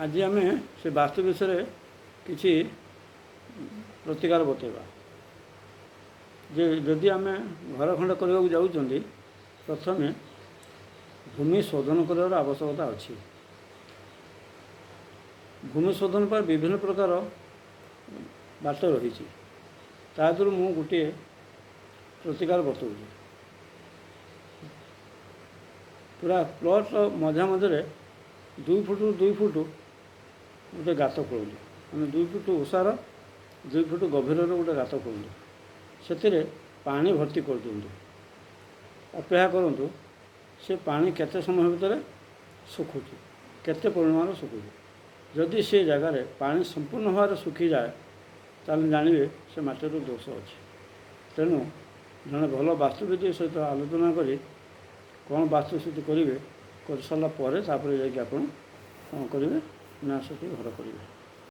आज आम से वास्तु विषय किसी प्रतिकार बतेवा जे जदि आम घर खंड करने जाऊँ प्रथम भूमि शोधन कर आवश्यकता अच्छी। भूमि शोधन पर विभिन्न प्रकार बाट रही तादर मु गोटे प्रतिकार बतौची। पूरा प्लट मझा मझे 2 फुट 2 फुट गोटे गात खोलु मैंने 2 फुट ओसार 2 फुट गभीर गोटे गात खोलु से पानी भर्ती कर दिंतु। अपेक्षा करूँ से पानी केते समय भितर सुखुची केते परिमाण सुखुची। जदि से जगार पानी संपूर्ण भाव सुखी जाए ताल जानवे से माटर दोष अच्छे। तेणु जड़े भल वास्तुविद सहित आलोचना करी कौन वास्तुस्थिति करेंगे कर सारापर जाकि आप कौन करेंगे ना से घर करेंगे।